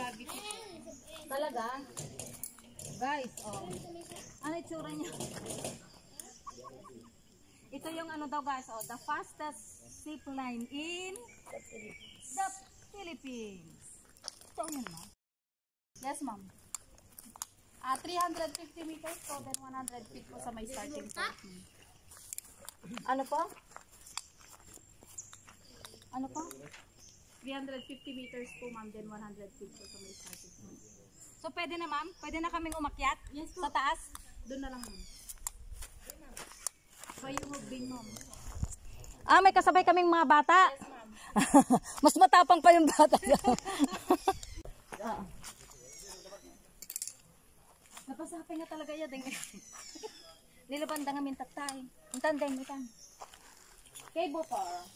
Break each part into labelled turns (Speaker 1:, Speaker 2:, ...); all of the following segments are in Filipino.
Speaker 1: lagi ko. Talaga? Guys, oh. Ano itsura niya? Ito yung ano daw guys, oh, the fastest zip line in the Philippines. Ito yun, ma'am. Yes, ma'am. 350 meters po, then 100 feet po sa may starting point. Ano po? Ano po? 350 meters po, ma'am, then 100 feet po sa may starting point. So, pwede na, ma'am? Pwede na kaming umakyat? Yes, po. Sa taas? Doon na lang, ma'am. So, yung moving, ma'am. May kasabay kaming mga bata? Yes, ma'am. Mas matapang pa yung bata. Napasapay nga talaga yan. Nilabanda nga min tatay. Intan, day, intan. Cable car.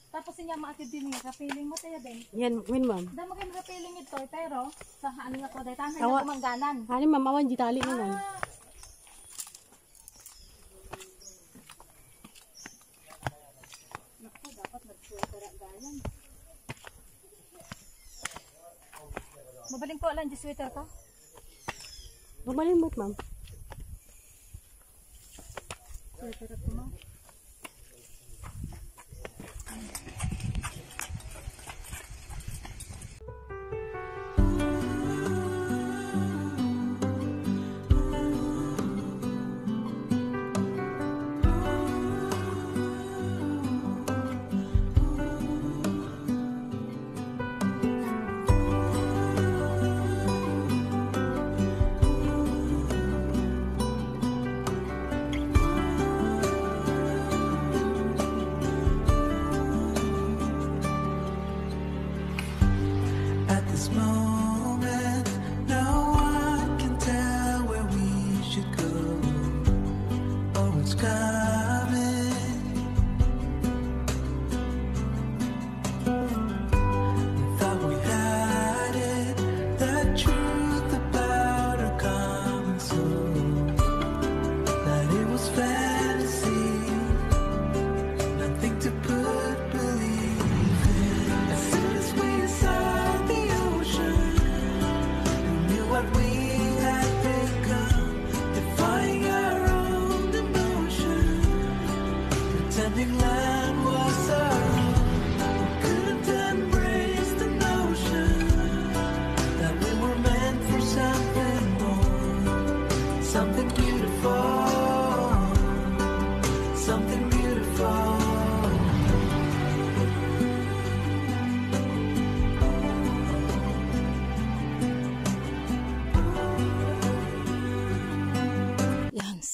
Speaker 1: Tapos niya maatid din nga kapiling mo tayo din.
Speaker 2: Yan, win ma'am.
Speaker 1: Damo kayo kapiling ito, pero sa ano nga ko, dahil tangan nga kumangganan.
Speaker 2: Hani ma'am, awan jitali nga ma'am.
Speaker 1: Naku, dapat nag-sweater gayan. Mabaling ko alam yung sweater ka?
Speaker 2: Mabaling mo ma'am.
Speaker 1: Sweater ako mo.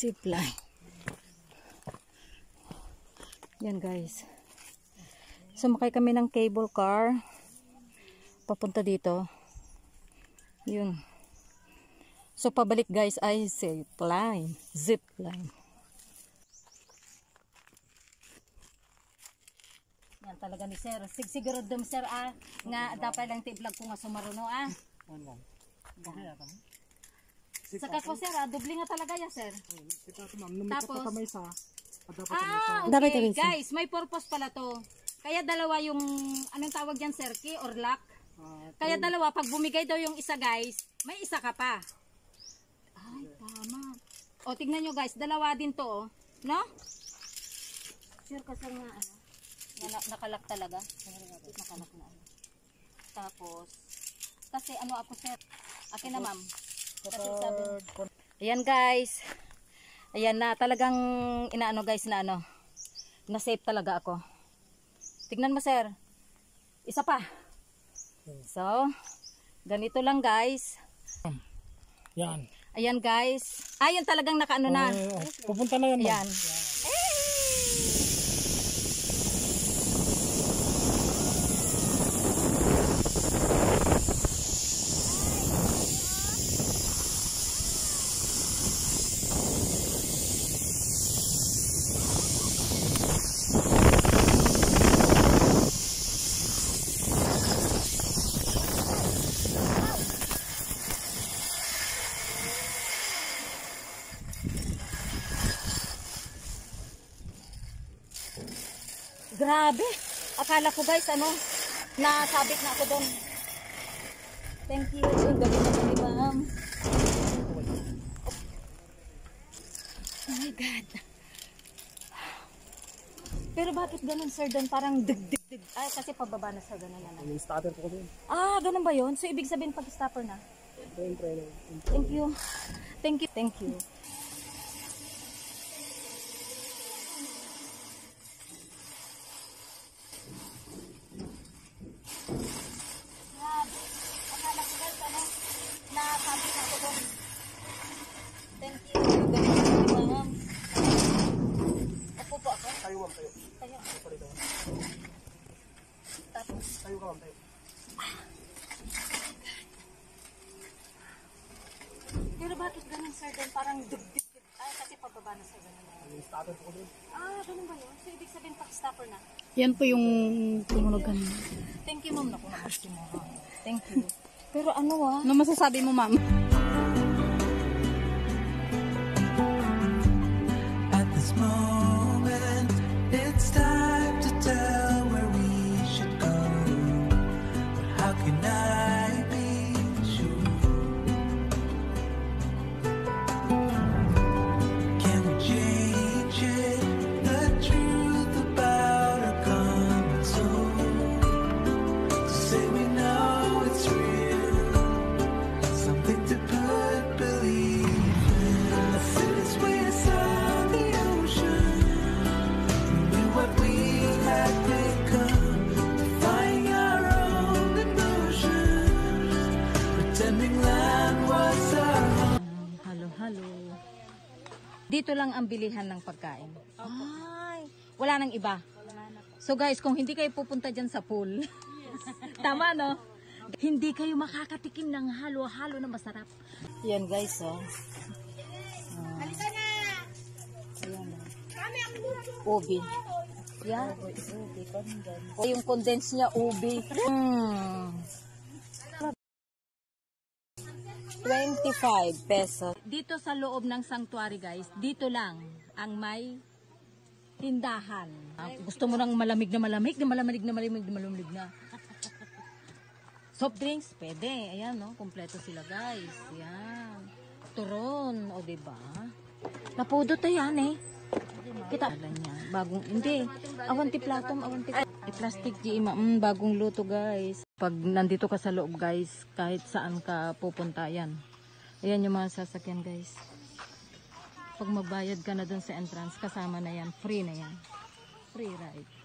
Speaker 1: Zipline. Yan guys. Sumakay kami ng cable car papunta dito. Yun. So pabalik guys ay zipline. Zipline. Yan talaga ni sir. Siguro dum sir nga dapat lang ti-vlog ko nga sumaruno Ano? Saka ko sir, dubli nga talaga yan sir. Tapos, okay guys, may purpose pala to. Kaya dalawa yung, anong tawag yan sir, key or lock. Kaya dalawa, pag bumigay daw yung isa guys, may isa ka pa. Ay, tama. O, tignan nyo guys, dalawa din to, no? Sir, kasi nga, nakalock talaga. Nakalock na. Tapos, kasi ano ako sir, akin na ma'am. Ayan guys. Ayan na talagang inaano guys na na safe talaga ako. Tignan mo sir. Isa pa. So, ganito lang guys.
Speaker 2: Yan.
Speaker 1: Ayan guys. Ayan talagang nakaano na.
Speaker 2: Pupunta na yan.
Speaker 1: Ayan. Grabe. Akala ko guys Nasabit na ako doon. Thank you. Ang galing na kami, ma'am. Oh my God. Pero bakit ganun, sir, doon? Parang dig. Ay, kasi pababa na sa ganun na.
Speaker 2: Yung starter ko din.
Speaker 1: Ah, ganun ba yun? So, ibig sabihin pag stopper na? Thank you. Thank you. Akala ko guys, nasabi na ako doon. Thank you. Ma'am. Ako po ako?
Speaker 2: Tayo, ma'am, tayo.
Speaker 1: Tayo. Tapos.
Speaker 2: Tayo ka, ma'am, tayo.
Speaker 1: Pero bakit ganun, sir, doon? Parang dig. Ay, kasi pababa na sa ganun.
Speaker 2: Yung starter ko din.
Speaker 1: Ah, ganun ba yun? So, ibig sabihin pag stopper na?
Speaker 2: Yan po yung tumunog kanina.
Speaker 1: Thank you, ma'am. Naku, nakusti mo. Thank you. Pero ano
Speaker 2: Ano masasabi mo, ma'am?
Speaker 3: At this moment, it's time to tell where we should go. But how can I be sure? Can we change it? The truth about our common soul. To say we know it's real, something to put belief in. The cities we saw the ocean, we knew what we had become, defying our own emotions, pretending land was our home.
Speaker 1: Halo. Dito lang ang bilihan ng pagkain. Ay, wala nang iba. So guys, kung hindi kayo pupunta dyan sa pool, tama no? Hindi kayo makakatikim ng halo-halo na masarap. Yan guys, oh. Ayan, oh. Ubi. Yan. O yung condense niya, ubi. 25 pesos. Dito sa loob ng sanctuary guys, dito lang ang may tindahan. Gusto mo nang malamig na. Soft drinks, pwede. Ayan, no? Kompleto sila, guys. Ayan. Turon, o diba? Napudot na yan, eh. Kita. Alam niya. Bagong, hindi. Awanti platom, plastic, bagong luto, guys. Pag nandito ka sa loob, guys, kahit saan ka pupunta, yan. Ayan yung mga sasakyan, guys. Pag magbayad ka na dun sa entrance, kasama na yan. Free na yan. Free ride.